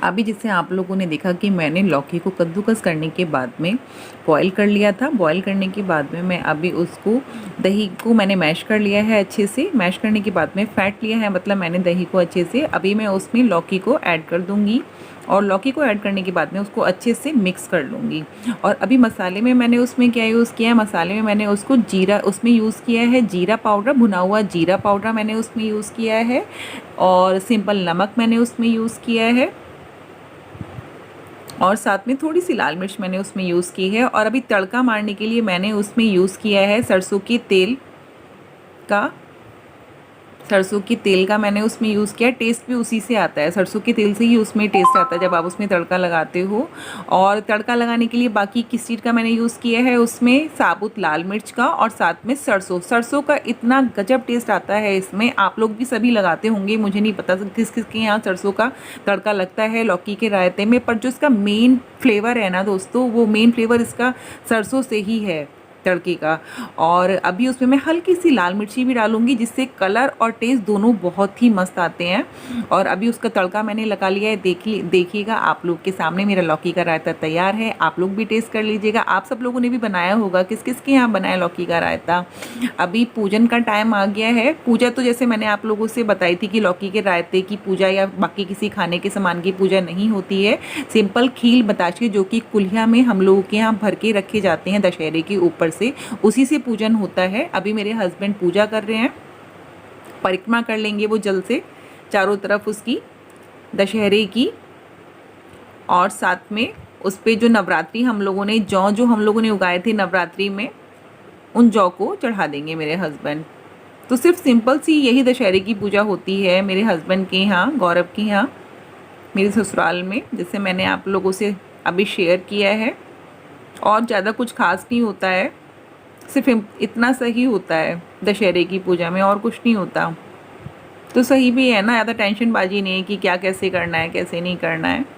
अभी जैसे आप लोगों ने देखा कि मैंने लौकी को कद्दूकस करने के बाद में बॉईल कर लिया था। बॉईल करने के बाद में मैं अभी उसको दही को मैंने मैश कर लिया है अच्छे से। मैश करने के बाद में फ़ैट लिया है, मतलब मैंने दही को अच्छे से। अभी मैं उसमें लौकी को ऐड कर दूँगी और लौकी को ऐड करने के बाद में उसको अच्छे से मिक्स कर लूँगी। और अभी मसाले में मैंने उसमें क्या यूज़ किया है, मसाले में मैंने उसको जीरा उसमें यूज़ किया है, जीरा पाउडर, भुना हुआ जीरा पाउडर मैंने उसमें यूज़ किया है और सिंपल नमक मैंने उसमें यूज़ किया है और साथ में थोड़ी सी लाल मिर्च मैंने उसमें यूज़ की है। और अभी तड़का मारने के लिए मैंने उसमें यूज़ किया है सरसों के तेल का मैंने उसमें यूज़ किया। टेस्ट भी उसी से आता है, सरसों के तेल से ही उसमें टेस्ट आता है जब आप उसमें तड़का लगाते हो। और तड़का लगाने के लिए बाकी किस चीज़ का मैंने यूज़ किया है, उसमें साबुत लाल मिर्च का और साथ में सरसों का इतना गजब टेस्ट आता है इसमें। आप लोग भी सभी लगाते होंगे, मुझे नहीं पता किस किस के यहाँ सरसों का तड़का लगता है लौकी के रायते में, पर जो इसका मेन फ्लेवर है ना दोस्तों, वो मेन फ्लेवर इसका सरसों से ही है, तड़के का। और अभी उसमें मैं हल्की सी लाल मिर्ची भी डालूंगी जिससे कलर और टेस्ट दोनों बहुत ही मस्त आते हैं। और अभी उसका तड़का मैंने लगा लिया है। देखिएगा आप लोग के सामने मेरा लौकी का रायता तैयार है। आप लोग भी टेस्ट कर लीजिएगा। आप सब लोगों ने भी बनाया होगा, किस किस के यहाँ बनाया लौकी का रायता। अभी पूजन का टाइम आ गया है। पूजा तो जैसे मैंने आप लोगों से बताई थी कि लौकी के रायते की पूजा या बाकी किसी खाने के सामान की पूजा नहीं होती है। सिंपल खील बताशे जो कि कुल्हिया में हम लोगों के यहाँ भर के रखे जाते हैं दशहरे के ऊपर से, उसी से पूजन होता है। अभी मेरे हस्बैंड पूजा कर रहे हैं, परिक्रमा कर लेंगे वो जल से चारों तरफ उसकी दशहरे की। और साथ में उस पे जो नवरात्रि हम लोगों ने जौ जो हम लोगों ने उगाए थे नवरात्रि में, उन जौ को चढ़ा देंगे मेरे हस्बैंड। तो सिर्फ सिंपल सी यही दशहरे की पूजा होती है मेरे हस्बैंड के यहाँ, गौरव के यहाँ, मेरे ससुराल में, जैसे मैंने आप लोगों से अभी शेयर किया है। और ज़्यादा कुछ खास नहीं होता है, सिर्फ इतना सही होता है दशहरे की पूजा में, और कुछ नहीं होता। तो सही भी है ना, ज़्यादा टेंशन बाजी नहीं है कि क्या कैसे करना है कैसे नहीं करना है।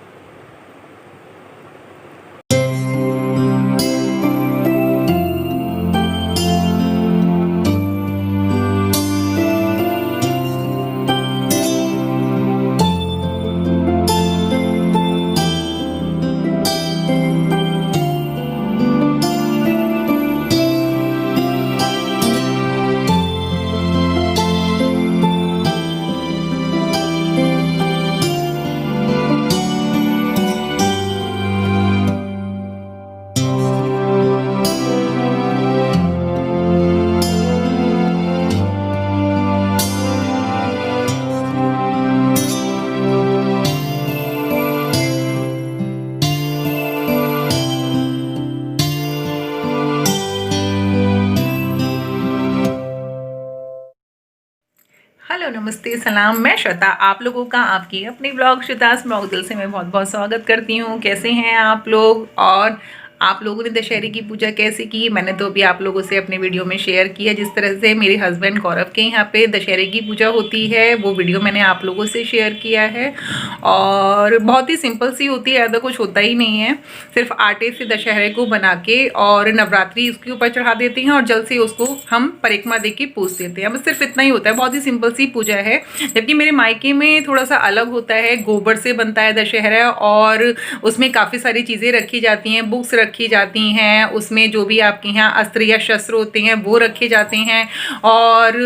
हेलो, नमस्ते, सलाम। मैं श्वेता, आप लोगों का आपकी अपनी ब्लॉग श्वेतास ब्लॉग दिल से मैं बहुत बहुत स्वागत करती हूँ। कैसे हैं आप लोग और आप लोगों ने दशहरे की पूजा कैसे की? मैंने तो अभी आप लोगों से अपने वीडियो में शेयर किया जिस तरह से मेरे हस्बैंड गौरव के यहाँ पे दशहरे की पूजा होती है, वो वीडियो मैंने आप लोगों से शेयर किया है। और बहुत ही सिंपल सी होती है, ज़्यादा कुछ होता ही नहीं है। सिर्फ आटे से दशहरे को बना के और नवरात्रि उसके ऊपर चढ़ा देते हैं और जल से उसको हम परिक्रमा दे के पूछ देते हैं। बस सिर्फ इतना ही होता है, बहुत ही सिंपल सी पूजा है। जबकि मेरे मायके में थोड़ा सा अलग होता है, गोबर से बनता है दशहरा और उसमें काफ़ी सारी चीज़ें रखी जाती हैं, बुक्स रखी जाती हैं, उसमें जो भी आपके यहाँ अस्त्र या शस्त्र होते हैं वो रखे जाते हैं। और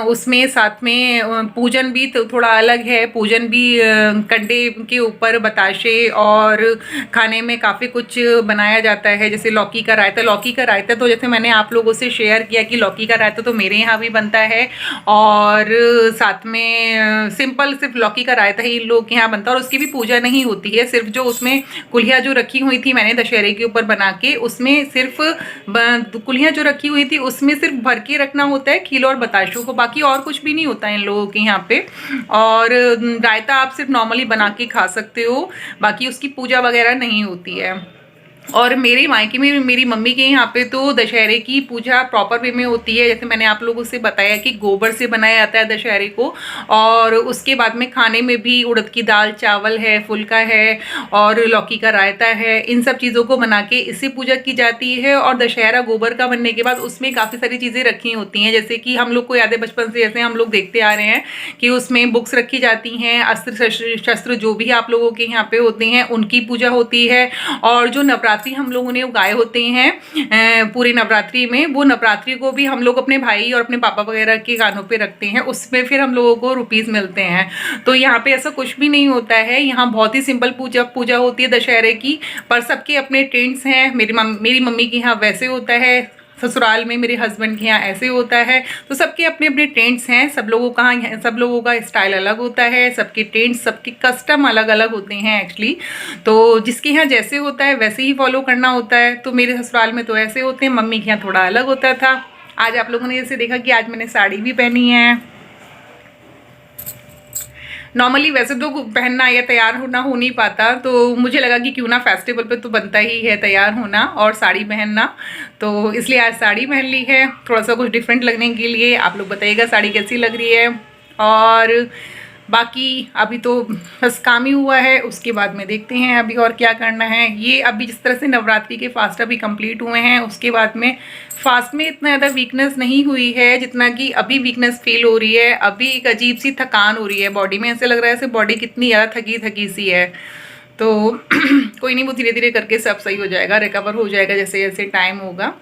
उसमें साथ में पूजन भी तो थोड़ा अलग है। पूजन भी कंडे के ऊपर बताशे और खाने में काफ़ी कुछ बनाया जाता है, जैसे लौकी का रायता तो जैसे मैंने आप लोगों से शेयर किया कि लौकी का रायता तो मेरे यहाँ भी बनता है। और साथ में सिंपल सिर्फ लौकी का रायता ही इन लोग के यहाँ बनता है और उसकी भी पूजा नहीं होती है। सिर्फ जो उसमें कुल्हिया जो रखी हुई थी मैंने दशहरे के ऊपर बना के, उसमें सिर्फ कुल्हिया जो रखी हुई थी उसमें सिर्फ भर के रखना होता है खील और बताशों को, बाकी और कुछ भी नहीं होता है इन लोगों के यहाँ पे। और रायता आप सिर्फ नॉर्मली बना के खा सकते हो, बाकी उसकी पूजा वगैरह नहीं होती है। और मेरे मायके में मेरी मम्मी के यहाँ पे तो दशहरे की पूजा प्रॉपर वे में होती है। जैसे मैंने आप लोगों से बताया कि गोबर से बनाया जाता है दशहरे को, और उसके बाद में खाने में भी उड़द की दाल, चावल है, फुल्का है और लौकी का रायता है, इन सब चीज़ों को बना के इससे पूजा की जाती है। और दशहरा गोबर का बनने के बाद उसमें काफ़ी सारी चीज़ें रखी होती हैं, जैसे कि हम लोग को याद है बचपन से, जैसे हम लोग देखते आ रहे हैं कि उसमें बुक्स रखी जाती हैं, अस्त्र शस्त्र जो भी आप लोगों के यहाँ पे होते हैं उनकी पूजा होती है। और जो नवरात्रि हम लोगों ने उगाए होते हैं पूरे नवरात्रि में, वो नवरात्रि को भी हम लोग अपने भाई और अपने पापा वगैरह के कानों पे रखते हैं, उसमें फिर हम लोगों को रुपीज़ मिलते हैं। तो यहाँ पे ऐसा कुछ भी नहीं होता है, यहाँ बहुत ही सिंपल पूजा होती है दशहरे की। पर सबके अपने ट्रेंड्स हैं। मेरी मम्मी के यहाँ वैसे होता है, ससुराल में मेरे हस्बैंड के यहाँ ऐसे होता है। तो सबके अपने अपने ट्रेंड्स हैं, सब लोगों का स्टाइल अलग होता है, सबके ट्रेंड्स, सबके कस्टम अलग अलग होते हैं एक्चुअली। तो जिसके यहाँ जैसे होता है वैसे ही फॉलो करना होता है। तो मेरे ससुराल में तो ऐसे होते हैं, मम्मी के यहाँ थोड़ा अलग होता था। आज आप लोगों ने जैसे देखा कि आज मैंने साड़ी भी पहनी है। नॉर्मली वैसे तो पहनना या तैयार होना हो नहीं पाता, तो मुझे लगा कि क्यों ना फेस्टिवल पे तो बनता ही है तैयार होना और साड़ी पहनना, तो इसलिए आज साड़ी पहन ली है थोड़ा सा कुछ डिफरेंट लगने के लिए। आप लोग बताइएगा साड़ी कैसी लग रही है। और बाकी अभी तो बस काम ही हुआ है, उसके बाद में देखते हैं अभी और क्या करना है। ये अभी जिस तरह से नवरात्रि के फास्ट अभी कंप्लीट हुए हैं, उसके बाद में फास्ट में इतना ज़्यादा वीकनेस नहीं हुई है जितना कि अभी वीकनेस फील हो रही है। अभी एक अजीब सी थकान हो रही है बॉडी में, ऐसे लग रहा है जैसे बॉडी कितनी ज़्यादा थकी थकी सी है। तो कोई नहीं, वो धीरे धीरे करके सब सही हो जाएगा, रिकवर हो जाएगा जैसे जैसे टाइम होगा।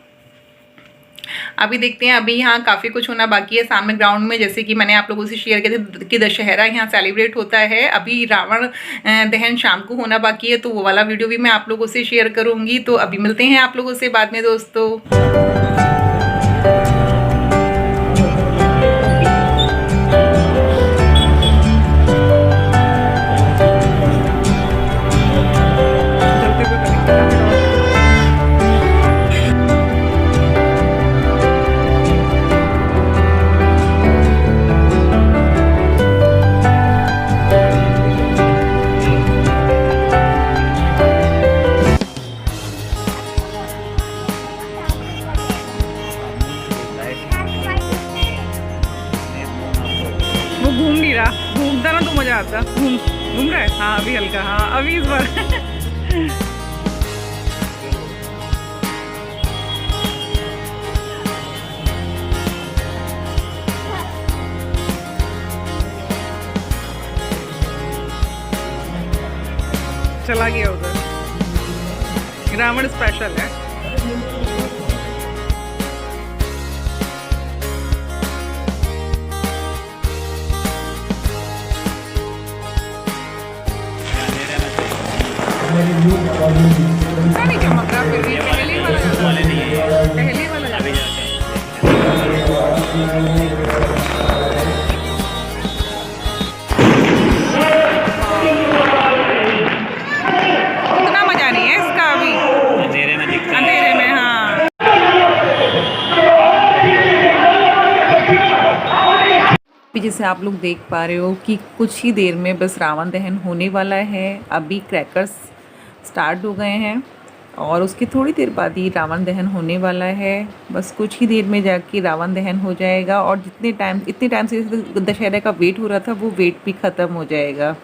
अभी देखते हैं, अभी यहाँ काफ़ी कुछ होना बाकी है सामने ग्राउंड में। जैसे कि मैंने आप लोगों से शेयर किया था कि दशहरा यहाँ सेलिब्रेट होता है। अभी रावण दहन शाम को होना बाकी है, तो वो वाला वीडियो भी मैं आप लोगों से शेयर करूँगी। तो अभी मिलते हैं आप लोगों से बाद में दोस्तों। घूम नहीं रहा, घूमता ना तो मजा आता। घूम रहा है, हाँ अभी हल्का, हाँ अभी इस बार चला गया उधर। रावण स्पेशल है। नहीं चमक रहा, फिर भी पहले वाला उतना मजा नहीं है इसका अभी, अंधेरे में हाँ। जैसे आप लोग देख पा रहे हो कि कुछ ही देर में बस रावण दहन होने वाला है। अभी क्रैकर्स स्टार्ट हो गए हैं और उसके थोड़ी देर बाद ही रावण दहन होने वाला है। बस कुछ ही देर में जाके रावण दहन हो जाएगा और इतने टाइम से दशहरा का वेट हो रहा था, वो वेट भी ख़त्म हो जाएगा।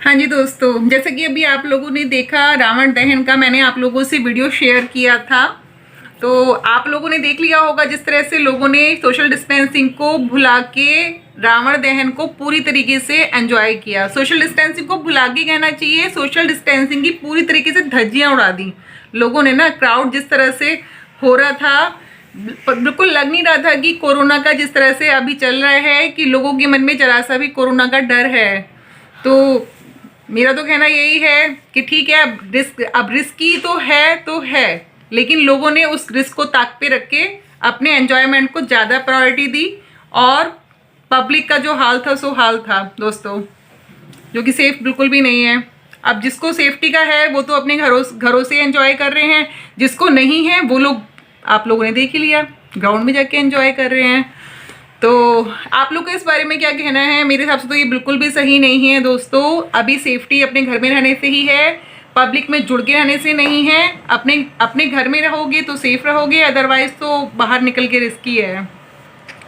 हाँ जी दोस्तों, जैसे कि अभी आप लोगों ने देखा रावण दहन का मैंने आप लोगों से वीडियो शेयर किया था, तो आप लोगों ने देख लिया होगा जिस तरह से लोगों ने सोशल डिस्टेंसिंग को भुला के रावण दहन को पूरी तरीके से एंजॉय किया। सोशल डिस्टेंसिंग को भुला के कहना चाहिए, सोशल डिस्टेंसिंग की पूरी तरीके से धज्जियां उड़ा दी लोगों ने ना। क्राउड जिस तरह से हो रहा था, बिल्कुल लग नहीं रहा था कि कोरोना का जिस तरह से अभी चल रहा है कि लोगों के मन में जरा सा भी कोरोना का डर है। तो मेरा तो कहना यही है कि ठीक है, अब रिस्की तो है, लेकिन लोगों ने उस रिस्क को ताक पे रख के अपने एंजॉयमेंट को ज़्यादा प्रायोरिटी दी, और पब्लिक का जो हाल था सो हाल था दोस्तों, जो कि सेफ बिल्कुल भी नहीं है। अब जिसको सेफ्टी का है वो तो अपने घरों से एंजॉय कर रहे हैं, जिसको नहीं है वो लोग आप लोगों ने देख ही लिया, ग्राउंड में जाके एंजॉय कर रहे हैं। तो आप लोग को इस बारे में क्या कहना है? मेरे हिसाब से तो ये बिल्कुल भी सही नहीं है दोस्तों। अभी सेफ्टी अपने घर में रहने से ही है, पब्लिक में जुड़ के रहने से नहीं है। अपने घर में रहोगे तो सेफ रहोगे, अदरवाइज तो बाहर निकल के रिस्की है।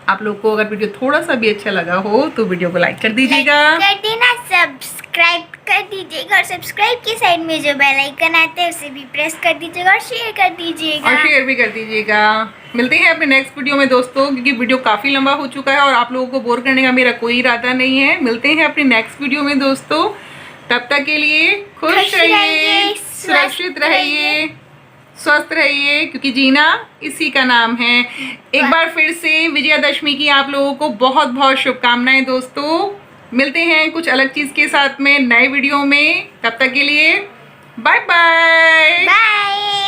आप लोग को अगर वीडियो थोड़ा सा भी अच्छा लगा हो तो वीडियो को लाइक कर दीजिएगा, कर देना, सब्सक्राइब कर दीजिएगा, और सब्सक्राइब की साइड में जो बेल आइकन आता है उसे भी प्रेस कर दीजिएगा, और शेयर कर दीजिएगा, और शेयर भी कर दीजिएगा। मिलते हैं अपने नेक्स्ट वीडियो में दोस्तों, क्योंकि वीडियो काफ़ी लंबा हो चुका है और आप लोगों को बोर करने का मेरा कोई इरादा नहीं है। मिलते हैं अपने नेक्स्ट वीडियो में दोस्तों, तब तक के लिए खुश रहिए, सुरक्षित रहिए, स्वस्थ रहिए, क्योंकि जीना इसी का नाम है। एक बार फिर से विजयादशमी की आप लोगों को बहुत बहुत शुभकामनाएं दोस्तों। मिलते हैं कुछ अलग चीज़ के साथ में नए वीडियो में, तब तक के लिए बाय बाय। बाय।